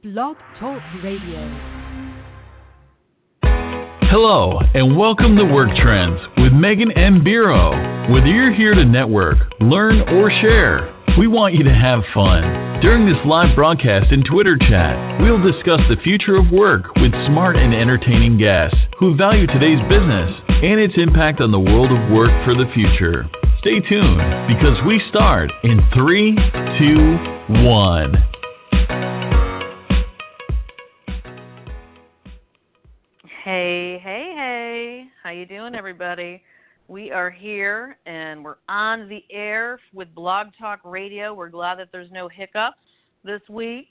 Blog Talk Radio. Hello, and welcome to Work Trends with Megan M. Biro. Whether you're here to network, learn, or share, we want you to have fun. During this live broadcast and Twitter chat, we'll discuss the future of work with smart and entertaining guests who value today's business and its impact on the world of work for the future. Stay tuned, because we start in 3, 2, 1. Hey. How you doing, everybody? We are here, and we're on the air with Blog Talk Radio. We're glad that there's no hiccups this week.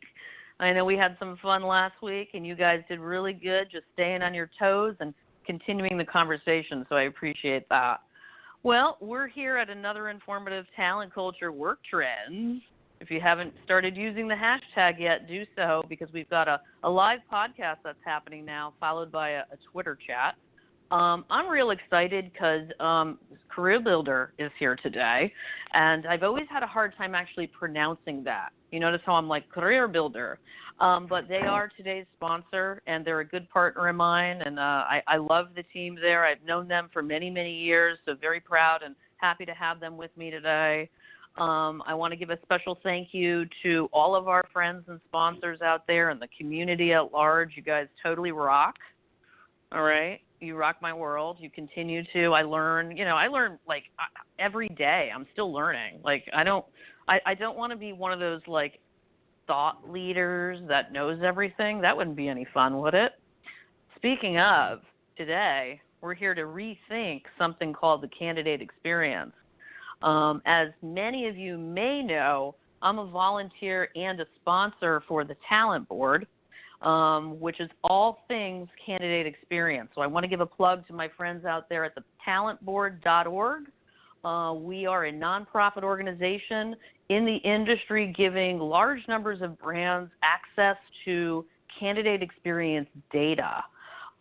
I know we had some fun last week, and you guys did really good just staying on your toes and continuing the conversation, so I appreciate that. Well, we're here at another informative talent culture work trends. If you haven't started using the hashtag yet, do so, because we've got a live podcast that's happening now, followed by a Twitter chat. I'm real excited because CareerBuilder is here today, and I've always had a hard time actually pronouncing that. You notice how I'm like CareerBuilder, but they are today's sponsor, and they're a good partner of mine, and I love the team there. I've known them for many, many years, so very proud and happy to have them with me today. I want to give a special thank you to all of our friends and sponsors out there and the community at large. You guys totally rock. All right. You rock my world. You continue to. I learn like every day. I'm still learning. Like I don't want to be one of those like thought leaders that knows everything. That wouldn't be any fun, would it? Speaking of, today we're here to rethink something called the candidate experience. As many of you may know, I'm a volunteer and a sponsor for the Talent Board, which is all things candidate experience. So I want to give a plug to my friends out there at the talentboard.org. We are a nonprofit organization in the industry giving large numbers of brands access to candidate experience data.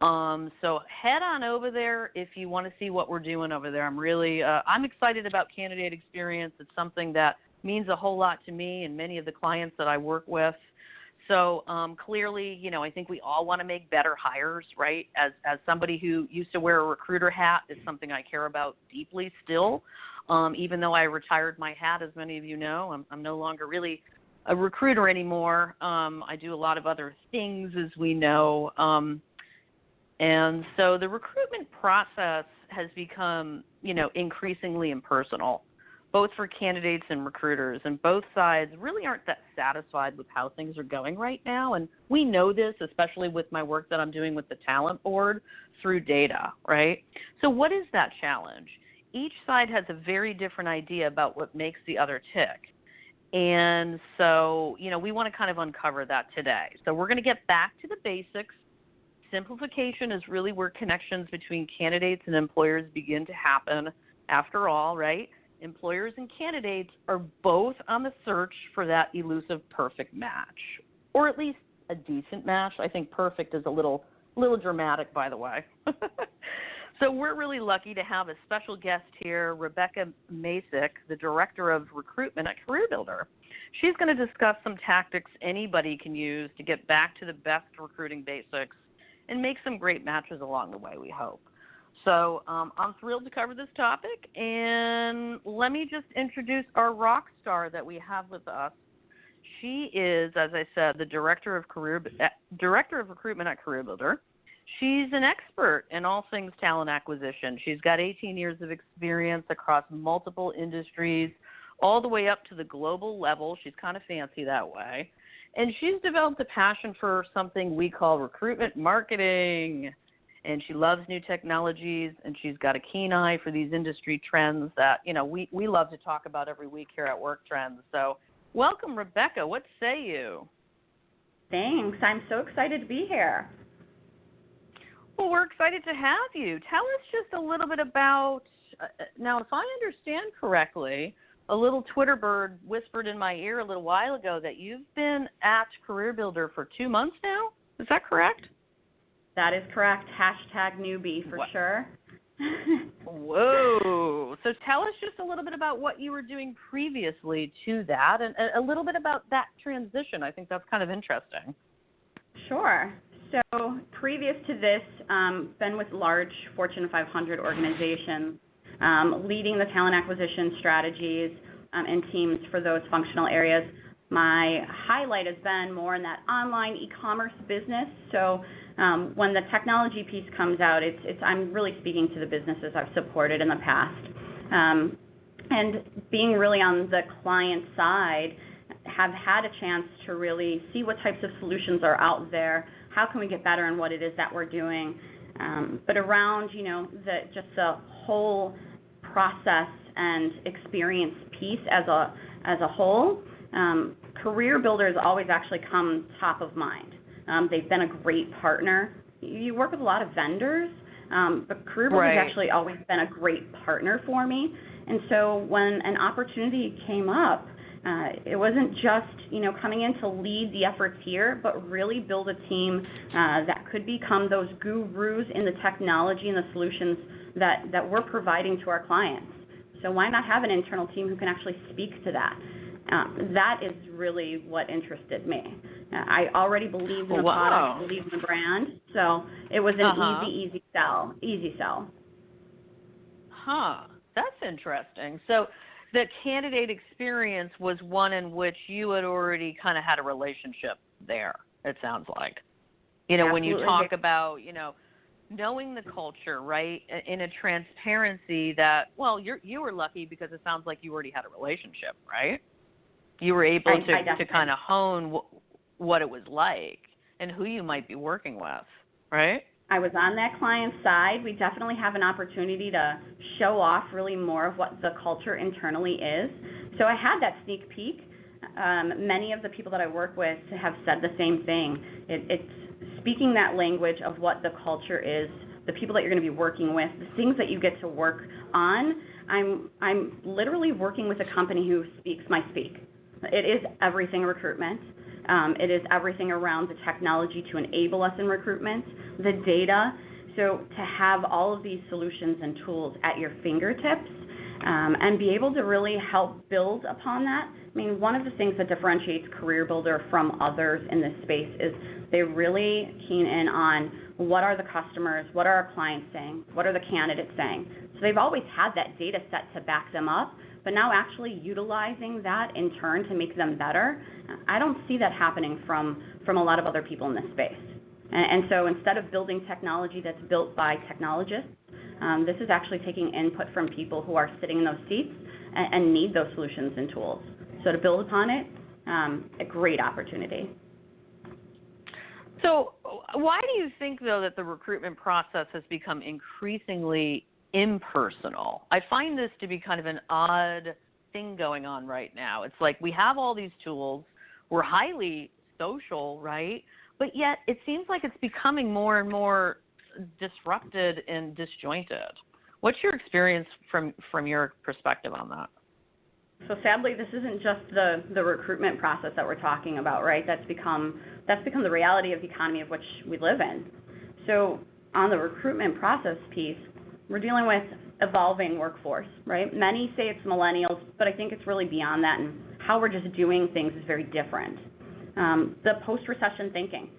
So head on over there if you want to see what we're doing over there. I'm excited about candidate experience. It's something that means a whole lot to me and many of the clients that I work with. So clearly, I think we all want to make better hires, right? As somebody who used to wear a recruiter hat, is something I care about deeply still. Even though I retired my hat, as many of you know, I'm no longer really a recruiter anymore. I do a lot of other things, as we know. And so the recruitment process has become, increasingly impersonal, both for candidates and recruiters. And both sides really aren't that satisfied with how things are going right now. And we know this, especially with my work that I'm doing with the Talent Board through data, right? So what is that challenge? Each side has a very different idea about what makes the other tick. And so, we want to kind of uncover that today. So we're going to get back to the basics. Simplification is really where connections between candidates and employers begin to happen. After all, right? Employers and candidates are both on the search for that elusive perfect match, or at least a decent match. I think perfect is a little dramatic, by the way. So we're really lucky to have a special guest here, Rebecca Macek, the Director of Recruitment at CareerBuilder. She's going to discuss some tactics anybody can use to get back to the best recruiting basics and make some great matches along the way, we hope. So I'm thrilled to cover this topic, and let me just introduce our rock star that we have with us. She is, as I said, the Director of Recruitment at CareerBuilder. She's an expert in all things talent acquisition. She's got 18 years of experience across multiple industries, all the way up to the global level. She's kind of fancy that way. And she's developed a passion for something we call recruitment marketing. And she loves new technologies, and she's got a keen eye for these industry trends that, we love to talk about every week here at Work Trends. So welcome, Rebecca. What say you? Thanks. I'm so excited to be here. Well, we're excited to have you. Tell us just a little bit about, now, if I understand correctly, a little Twitter bird whispered in my ear a little while ago that you've been at CareerBuilder for 2 months now. Is that correct? That is correct. Hashtag newbie for sure. Whoa. So tell us just a little bit about what you were doing previously to that and a little bit about that transition. I think that's kind of interesting. Sure. So previous to this, been with large Fortune 500 organizations, leading the talent acquisition strategies and teams for those functional areas. My highlight has been more in that online e-commerce business. So when the technology piece comes out, I'm really speaking to the businesses I've supported in the past. And being really on the client side, have had a chance to really see what types of solutions are out there, how can we get better in what it is that we're doing, but around, the whole process and experience piece as a whole, CareerBuilder has always actually come top of mind. They've been a great partner. You work with a lot of vendors, but CareerBuilder has actually always been a great partner for me. And so when an opportunity came up, it wasn't just, coming in to lead the efforts here, but really build a team that could become those gurus in the technology and the solutions that we're providing to our clients. So why not have an internal team who can actually speak to that? That is really what interested me. I already believed in the product, believed in the brand, so it was an easy sell. Huh, that's interesting. So the candidate experience was one in which you had already kind of had a relationship there, it sounds like. When you talk about, knowing the culture, right, in a transparency that, well, you were lucky because it sounds like you already had a relationship, right? You were able to kind of hone what it was like and who you might be working with, right? I was on that client side. We definitely have an opportunity to show off really more of what the culture internally is. So I had that sneak peek. Many of the people that I work with have said the same thing. It's speaking that language of what the culture is, the people that you're going to be working with, the things that you get to work on. I'm literally working with a company who speaks my speak. It is everything recruitment. It is everything around the technology to enable us in recruitment, the data. So to have all of these solutions and tools at your fingertips and be able to really help build upon that. I mean, one of the things that differentiates CareerBuilder from others in this space is they really keen in on what are the customers, what are our clients saying, what are the candidates saying. So they've always had that data set to back them up, but now actually utilizing that in turn to make them better, I don't see that happening from a lot of other people in this space. And so instead of building technology that's built by technologists, this is actually taking input from people who are sitting in those seats and need those solutions and tools. So to build upon it, a great opportunity. So why do you think, though, that the recruitment process has become increasingly impersonal? I find this to be kind of an odd thing going on right now. It's like we have all these tools. We're highly social, right? But yet it seems like it's becoming more and more disrupted and disjointed. What's your experience from your perspective on that? So sadly, this isn't just the recruitment process that we're talking about, right? That's become the reality of the economy of which we live in. So on the recruitment process piece, we're dealing with evolving workforce, right? Many say it's millennials, but I think it's really beyond that, and how we're just doing things is very different. The post-recession thinking,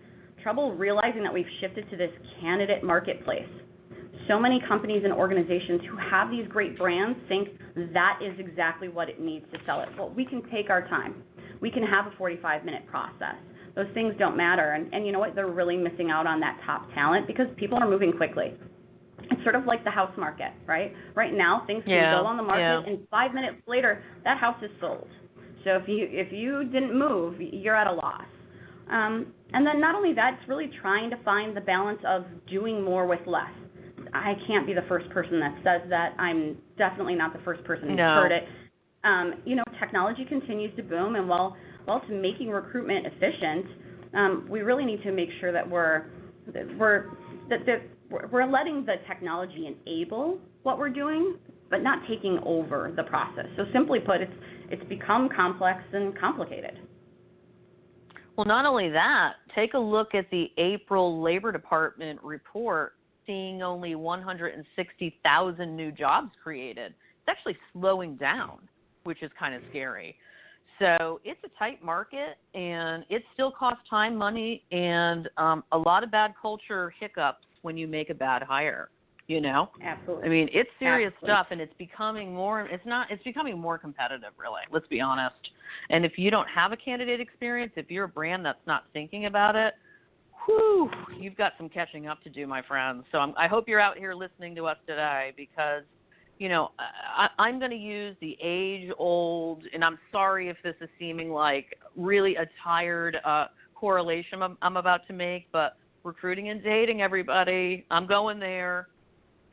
trouble realizing that we've shifted to this candidate marketplace. So many companies and organizations who have these great brands think that is exactly what it needs to sell it. Well, we can take our time. We can have a 45-minute process. Those things don't matter, and you know what? They're really missing out on that top talent because people are moving quickly. It's sort of like the house market, right? Right now, things can go on the market, and 5 minutes later, that house is sold. So if you didn't move, you're at a loss. And then not only that, it's really trying to find the balance of doing more with less. I can't be the first person that says that. I'm definitely not the first person who's heard it. Technology continues to boom, and while it's making recruitment efficient, we really need to make sure that we're letting the technology enable what we're doing, but not taking over the process. So simply put, it's become complex and complicated. Well, not only that, take a look at the April Labor Department report, seeing only 160,000 new jobs created. It's actually slowing down, which is kind of scary. So it's a tight market, and it still costs time, money, and a lot of bad culture hiccups when you make a bad hire. Absolutely. I mean, it's serious Absolutely. stuff, and it's becoming more competitive, really. Let's be honest. And if you don't have a candidate experience, if you're a brand that's not thinking about it, whew, you've got some catching up to do, my friends. So I hope you're out here listening to us today, because I'm going to use the age-old, and I'm sorry if this is seeming like really a tired correlation I'm about to make, but recruiting and dating, everybody, I'm going there.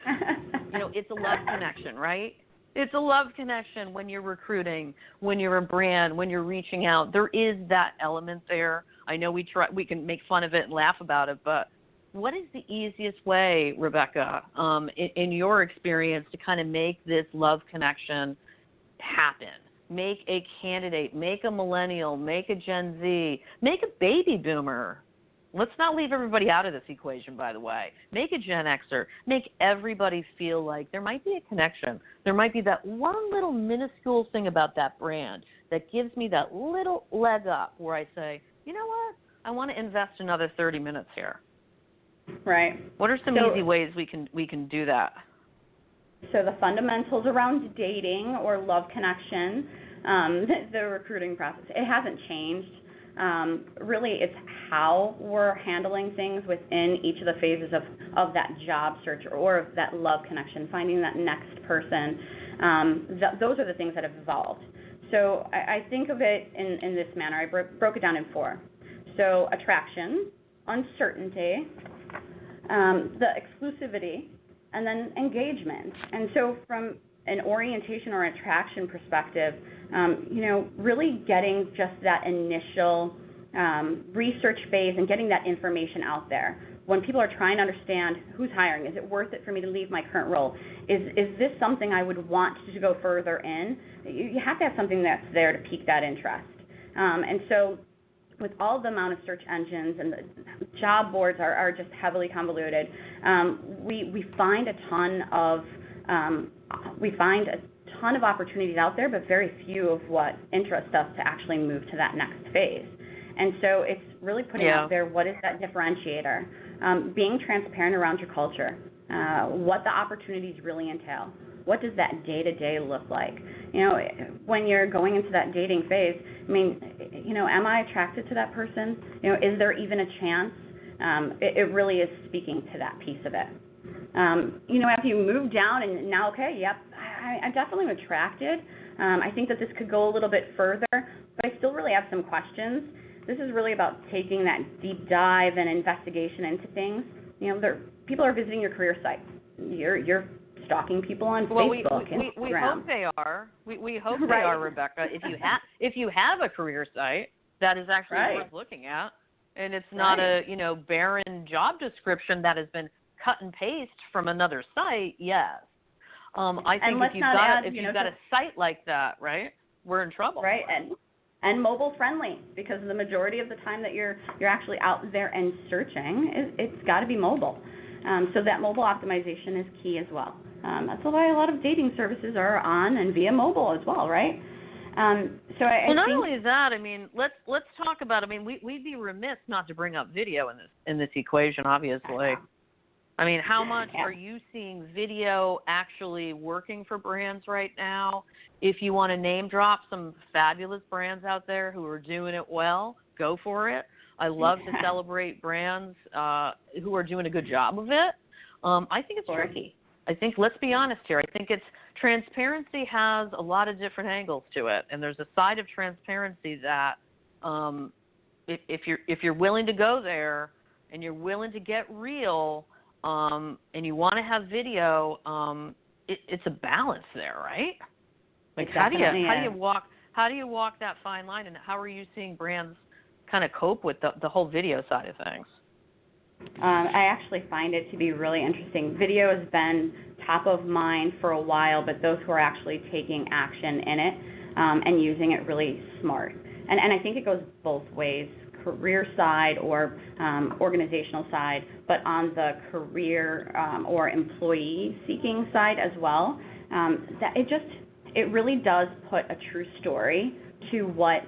It's a love connection, right? It's a love connection when you're recruiting, when you're a brand, when you're reaching out. There is that element there. I know we can make fun of it and laugh about it, but what is the easiest way, Rebecca, in your experience, to kind of make this love connection happen? Make a candidate, make a millennial, make a Gen Z, make a baby boomer. Let's not leave everybody out of this equation, by the way. Make a Gen Xer. Make everybody feel like there might be a connection. There might be that one little minuscule thing about that brand that gives me that little leg up where I say, you know what, I want to invest another 30 minutes here. Right. What are some easy ways we can do that? So the fundamentals around dating or love connection, the recruiting process, it hasn't changed. Really, it's how we're handling things within each of the phases of that job search or of that love connection, finding that next person. Those are the things that have evolved. So I think of it in this manner. I broke it down in 4. So attraction, uncertainty, the exclusivity, and then engagement. And so from an orientation or attraction perspective, really getting just that initial research phase and getting that information out there. When people are trying to understand who's hiring, is it worth it for me to leave my current role? Is this something I would want to go further in? You have to have something that's there to pique that interest. And so with all the amount of search engines and the job boards are just heavily convoluted, we find a ton of opportunities out there, but very few of what interests us to actually move to that next phase. And so it's really putting out there, what is that differentiator? Being transparent around your culture, what the opportunities really entail. What does that day-to-day look like? When you're going into that dating phase, am I attracted to that person? Is there even a chance? It really is speaking to that piece of it. If you move down and now, I'm definitely attracted. I think that this could go a little bit further, but I still really have some questions. This is really about taking that deep dive and investigation into things. People are visiting your career site. You're stalking people on Facebook. We hope they are. We hope they are, Rebecca. If you have a career site that is actually worth looking at, and it's not a barren job description that has been cut and paste from another site, yes. I think if you've got a site like that, right, we're in trouble. Right, and mobile friendly, because the majority of the time that you're actually out there and searching, it's got to be mobile. So that mobile optimization is key as well. That's why a lot of dating services are on and via mobile as well, right? Not only that, let's talk about. We'd be remiss not to bring up video in this equation, obviously. How much are you seeing video actually working for brands right now? If you want to name drop some fabulous brands out there who are doing it well, go for it. I love to celebrate brands who are doing a good job of it. I think it's tricky. Let's be honest here, I think transparency has a lot of different angles to it, and there's a side of transparency that if you're willing to go there and you're willing to get real, and you want to have video, it's a balance there, right? How do you walk that fine line, and how are you seeing brands kind of cope with the whole video side of things? I actually find it to be really interesting. Video has been top of mind for a while, but those who are actually taking action in it and using it really smart. And I think it goes both ways, career side or organizational side, but on the career or employee seeking side as well. That it it really does put a true story to what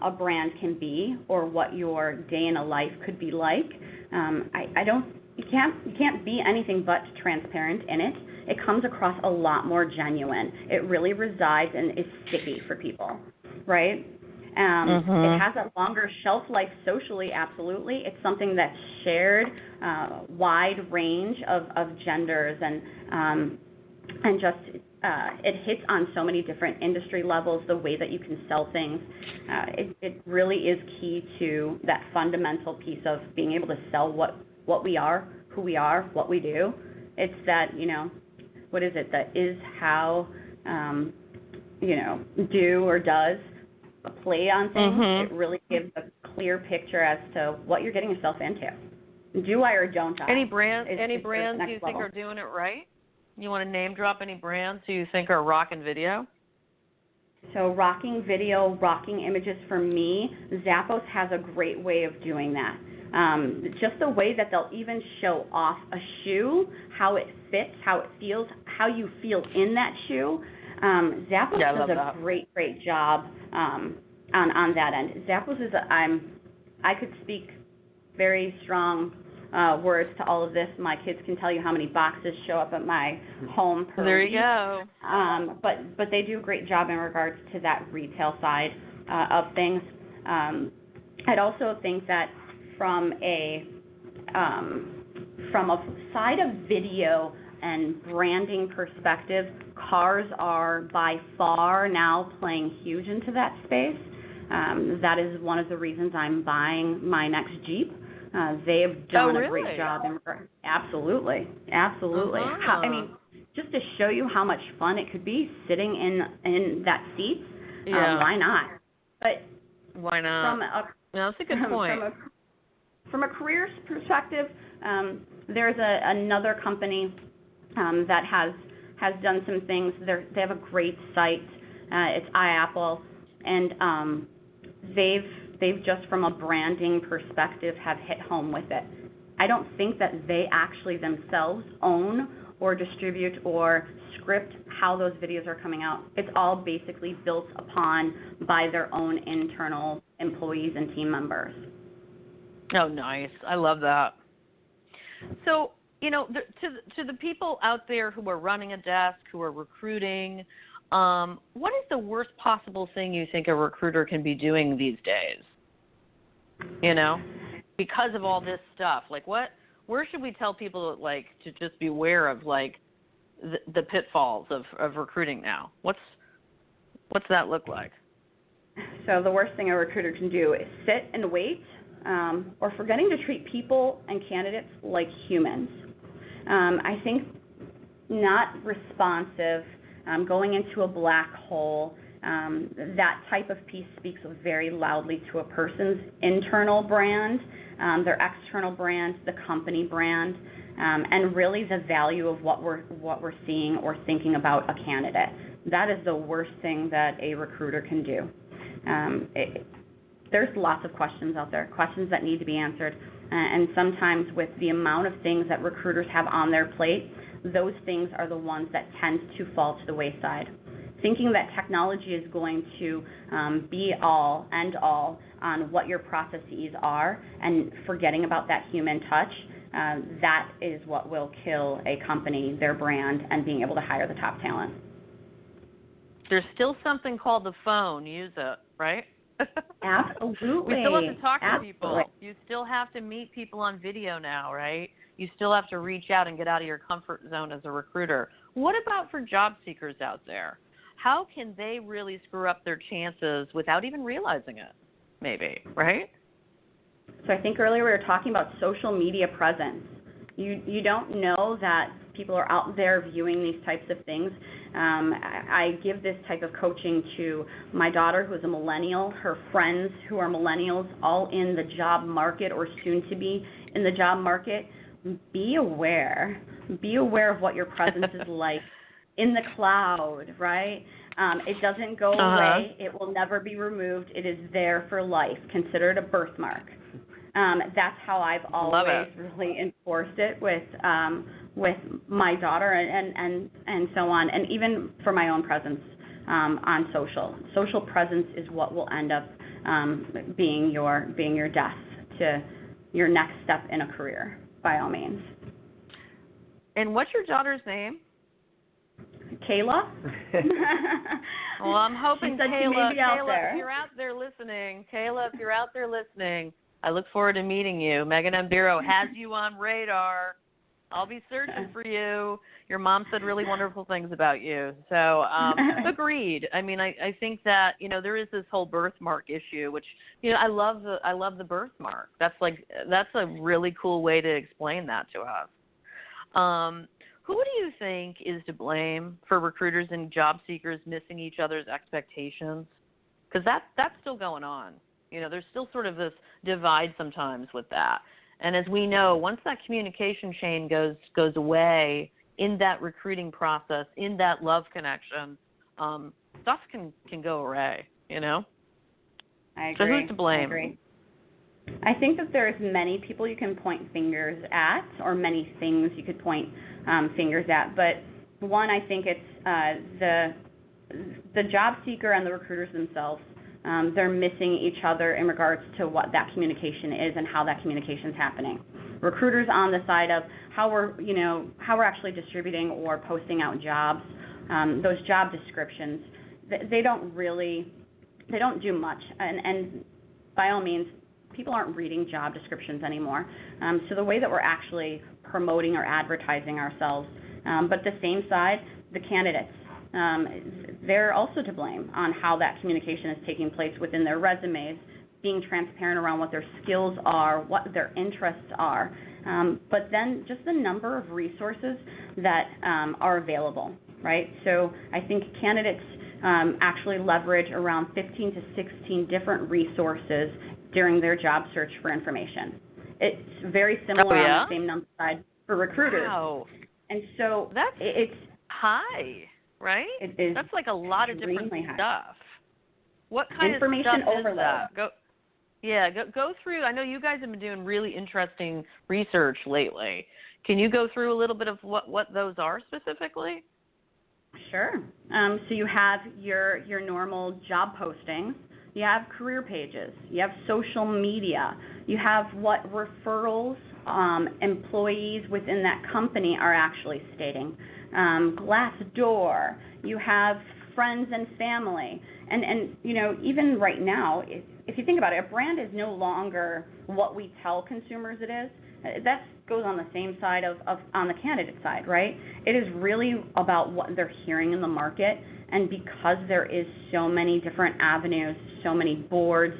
a brand can be or what your day in a life could be like. You can't be anything but transparent in it. It comes across a lot more genuine. It really resides and is sticky for people, right? It has a longer shelf life socially, absolutely. It's something that's shared, wide range of genders, and just it hits on so many different industry levels, the way that you can sell things. It really is key to that fundamental piece of being able to sell what we are, who we are, what we do. It's that, what is it, that is how, do or does a play on things. It really gives a clear picture as to what you're getting yourself into. Do I or don't I? Any brands you think are doing it right? You want to name drop any brands who you think are rocking video? So rocking video, rocking images, for me, Zappos has a great way of doing that. Just the way that they'll even show off a shoe, how it fits, how it feels, how you feel in that shoe. Zappos does a great job on that end. Zappos is I could speak very strong words to all of this. My kids can tell you how many boxes show up at my home per There week. you go. But they do a great job in regards to that retail side of things. I'd also think that from a side of video and branding perspective, cars are by far now playing huge into that space. That is one of the reasons I'm buying my next Jeep. They have done a great job. Absolutely. Just to show you how much fun it could be sitting in that seat, why not? But why not? That's a good point. From a careers perspective, there's another company that has done some things. They have a great site. It's iApple, and they've just from a branding perspective have hit home with it. I don't think that they actually themselves own or distribute or script how those videos are coming out. It's all basically built upon by their own internal employees and team members. Oh, nice. I love that. So, to the people out there who are running a desk, who are recruiting, what is the worst possible thing you think a recruiter can be doing these days? Because of all this stuff. Where should we tell people, to just be aware of, the pitfalls of recruiting now? What's that look like? So the worst thing a recruiter can do is sit and wait, or forgetting to treat people and candidates like humans. I think not responsive, going into a black hole, that type of piece speaks very loudly to a person's internal brand, their external brand, the company brand, and really the value of what we're seeing or thinking about a candidate. That is the worst thing that a recruiter can do. There's lots of questions out there, questions that need to be answered, and sometimes with the amount of things that recruiters have on their plate, those things are the ones that tend to fall to the wayside. Thinking that technology is going to be all and all on what your processes are and forgetting about that human touch, that is what will kill a company, their brand, and being able to hire the top talent. There's still something called the phone. Use it, right? Absolutely. We still have to talk to people. You still have to meet people on video now, right? You still have to reach out and get out of your comfort zone as a recruiter. What about for job seekers out there? How can they really screw up their chances without even realizing it, maybe, right? So I think earlier we were talking about social media presence. You don't know that people are out there viewing these types of things. I give this type of coaching to my daughter, who is a millennial, her friends who are millennials, all in the job market or soon to be in the job market. Be aware. Be aware of what your presence is like in the cloud, right? It doesn't go away. It will never be removed. It is there for life. Consider it a birthmark. That's how I've always really enforced it with my daughter and so on, and even for my own presence on social. Social presence is what will end up being your death to your next step in a career, by all means. And what's your daughter's name? Kayla. Well, I'm hoping Kayla, if you're out there listening, I look forward to meeting you. Megan M. Biro has you on radar. I'll be searching for you. Your mom said really wonderful things about you. So, agreed. I mean, I think that, there is this whole birthmark issue, which, I love the birthmark. That's a really cool way to explain that to us. Who do you think is to blame for recruiters and job seekers missing each other's expectations? Because that's still going on. There's still sort of this divide sometimes with that. And as we know, once that communication chain goes away in that recruiting process, in that love connection, stuff can go away, I agree. So who's to blame? I agree. I think that there's many people you can point fingers at, or many things you could point fingers at. But one, I think it's the job seeker and the recruiters themselves. They're missing each other in regards to what that communication is and how that communication is happening. Recruiters on the side of how we're actually distributing or posting out jobs, those job descriptions, they don't do much. And by all means, people aren't reading job descriptions anymore. So the way that we're actually promoting or advertising ourselves, but the same side, the candidates, they're also to blame on how that communication is taking place within their resumes, being transparent around what their skills are, what their interests are, but then just the number of resources that are available, right? So I think candidates actually leverage around 15 to 16 different resources during their job search for information. It's very similar on the same number side for recruiters. Wow. And so it's high. Right? It is. That's like a lot of different stuff. What kind information of stuff overload. is that? Go through. I know you guys have been doing really interesting research lately. Can you go through a little bit of what those are specifically? Sure. So you have your normal job postings. You have career pages. You have social media. You have what referrals employees within that company are actually stating. Glassdoor, you have friends and family, and even right now, if you think about it, a brand is no longer what we tell consumers it is. That goes on the same side of on the candidate side, right? It is really about what they're hearing in the market, and because there is so many different avenues, so many boards,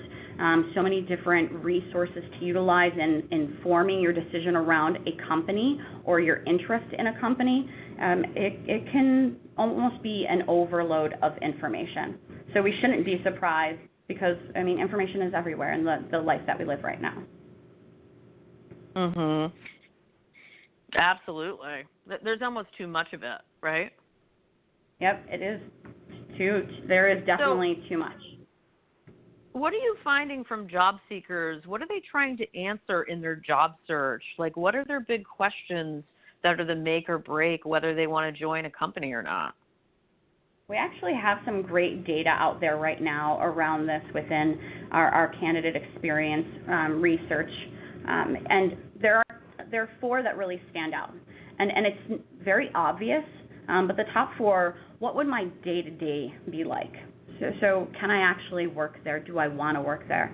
so many different resources to utilize in informing your decision around a company or your interest in a company, it can almost be an overload of information. So we shouldn't be surprised because, information is everywhere in the life that we live right now. Mhm. Absolutely. There's almost too much of it, right? Yep, it is. There is definitely too much. What are you finding from job seekers? What are they trying to answer in their job search? Like, what are their big questions that are the make or break whether they want to join a company or not? We actually have some great data out there right now around this within our candidate experience research, and there are four that really stand out, and it's very obvious. But the top four: what would my day-to-day be like? So can I actually work there? Do I want to work there?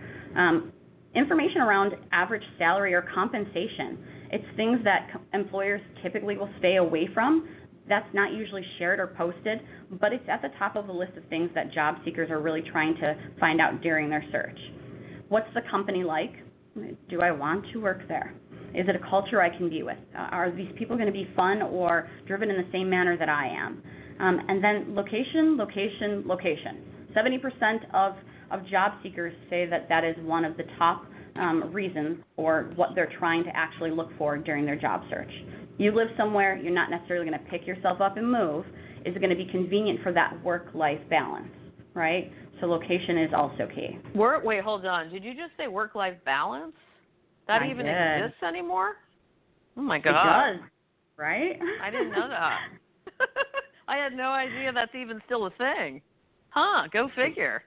Information around average salary or compensation. It's things that employers typically will stay away from. That's not usually shared or posted, but it's at the top of the list of things that job seekers are really trying to find out during their search. What's the company like? Do I want to work there? Is it a culture I can be with? Are these people going to be fun or driven in the same manner that I am? And then location. 70% of job seekers say that is one of the top reasons or what they're trying to actually look for during their job search. You live somewhere, you're not necessarily going to pick yourself up and move. Is it going to be convenient for that work-life balance, right? So location is also key. Wait, hold on. Did you just say work-life balance? That even exists anymore? Oh, my God. It does, right? I didn't know that. I had no idea that's even still a thing. Huh, go figure.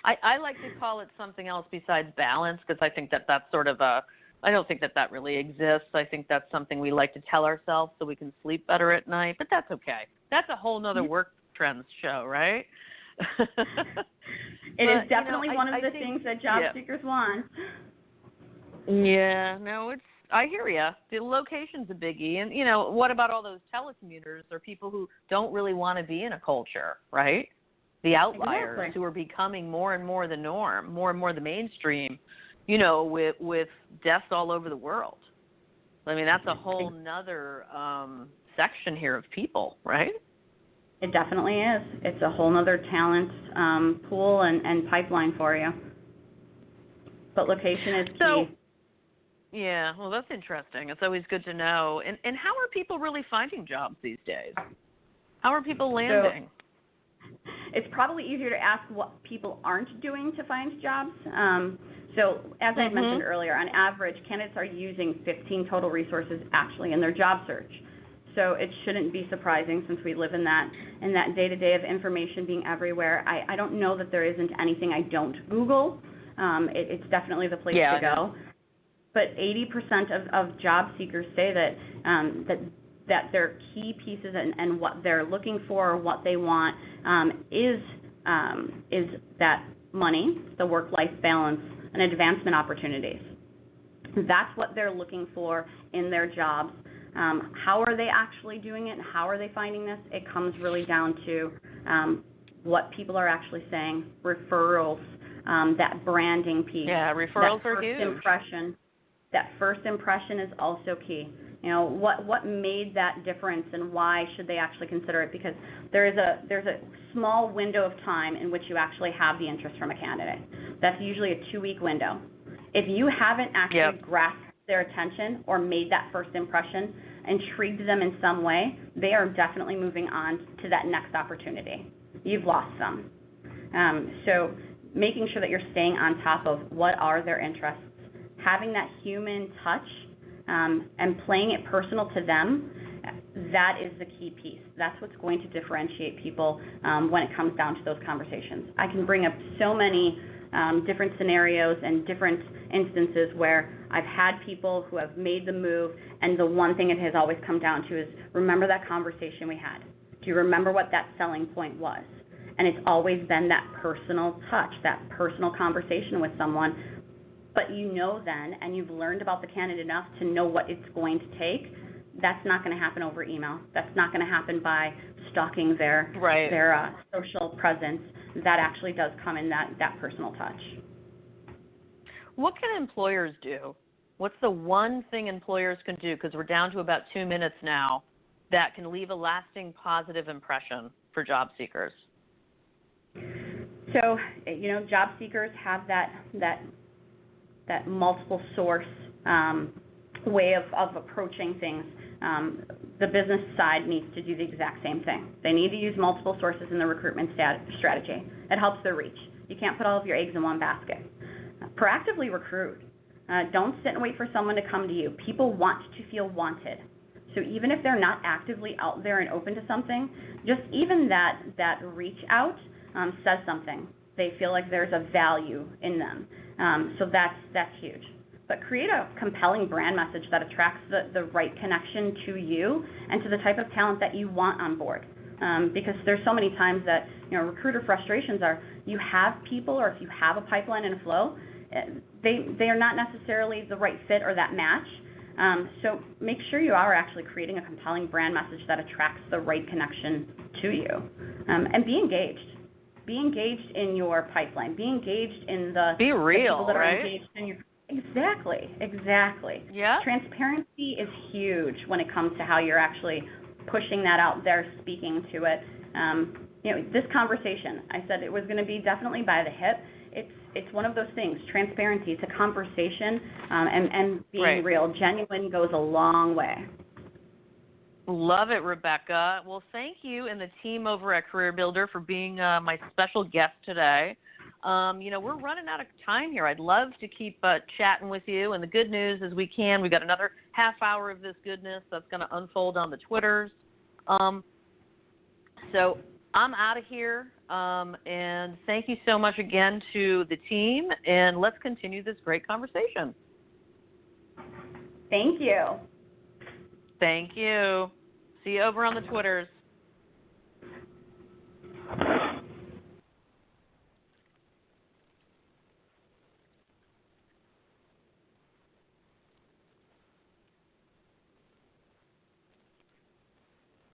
I like to call it something else besides balance because I think that's sort of I don't think that really exists. I think that's something we like to tell ourselves so we can sleep better at night, but that's okay. That's a whole nother work trends show, right? It is definitely one of the things that job seekers want. Yeah, no, I hear you. The location's a biggie. And, what about all those telecommuters or people who don't really want to be in a culture, right? The outliers who are becoming more and more the norm, more and more the mainstream, with deaths all over the world. I mean, that's a whole nother section here of people, right? It definitely is. It's a whole nother talent pool and pipeline for you. But location is key. Yeah, well, that's interesting. It's always good to know. And how are people really finding jobs these days? How are people landing? It's probably easier to ask what people aren't doing to find jobs. So as I mentioned earlier, on average, candidates are using 15 total resources actually in their job search. So it shouldn't be surprising since we live in that day-to-day of information being everywhere. I don't know that there isn't anything I don't Google. It's definitely the place to go. But 80% of job seekers say that their key pieces and what they're looking for, or what they want, is that money, the work-life balance, and advancement opportunities. That's what they're looking for in their jobs. How are they actually doing it, and how are they finding this? It comes really down to what people are actually saying, referrals, that branding piece. Yeah, referrals are huge. That first impression is also key. What made that difference, and why should they actually consider it? Because there's a small window of time in which you actually have the interest from a candidate. That's usually a 2-week window. If you haven't actually grasped their attention or made that first impression, intrigued them in some way, they are definitely moving on to that next opportunity. You've lost them. So making sure that you're staying on top of what are their interests, having that human touch, and playing it personal to them, that is the key piece. That's what's going to differentiate people when it comes down to those conversations. I can bring up so many different scenarios and different instances where I've had people who have made the move, and the one thing it has always come down to is, remember that conversation we had? Do you remember what that selling point was? And it's always been that personal touch, that personal conversation with someone. But then, and you've learned about the candidate enough to know what it's going to take. That's not going to happen over email. That's not going to happen by stalking their social presence. That actually does come in that personal touch. What can employers do? What's the one thing employers can do, because we're down to about 2 minutes now, that can leave a lasting positive impression for job seekers? So, job seekers have that multiple source way of approaching things. The business side needs to do the exact same thing. They need to use multiple sources in the recruitment strategy. It helps their reach. You can't put all of your eggs in one basket. Proactively recruit. Don't sit and wait for someone to come to you. People want to feel wanted. So even if they're not actively out there and open to something, just even that reach out says something. They feel like there's a value in them. So that's huge. But create a compelling brand message that attracts the right connection to you and to the type of talent that you want on board. Because there's so many times that recruiter frustrations are, you have people, or if you have a pipeline and a flow, they are not necessarily the right fit or that match. So make sure you are actually creating a compelling brand message that attracts the right connection to you. And be engaged. Be engaged in your pipeline. Be engaged in the people that are engaged in your. Exactly. Yeah. Transparency is huge when it comes to how you're actually pushing that out there, speaking to it. This conversation, I said it was going to be definitely by the hip. It's one of those things. Transparency. It's a conversation, and being real, genuine goes a long way. Love it, Rebecca. Well, thank you and the team over at CareerBuilder for being my special guest today. We're running out of time here. I'd love to keep chatting with you. And the good news is we've got another half hour of this goodness that's going to unfold on the Twitters. So I'm out of here. And thank you so much again to the team, and let's continue this great conversation. Thank you. Thank you. See you over on the Twitters.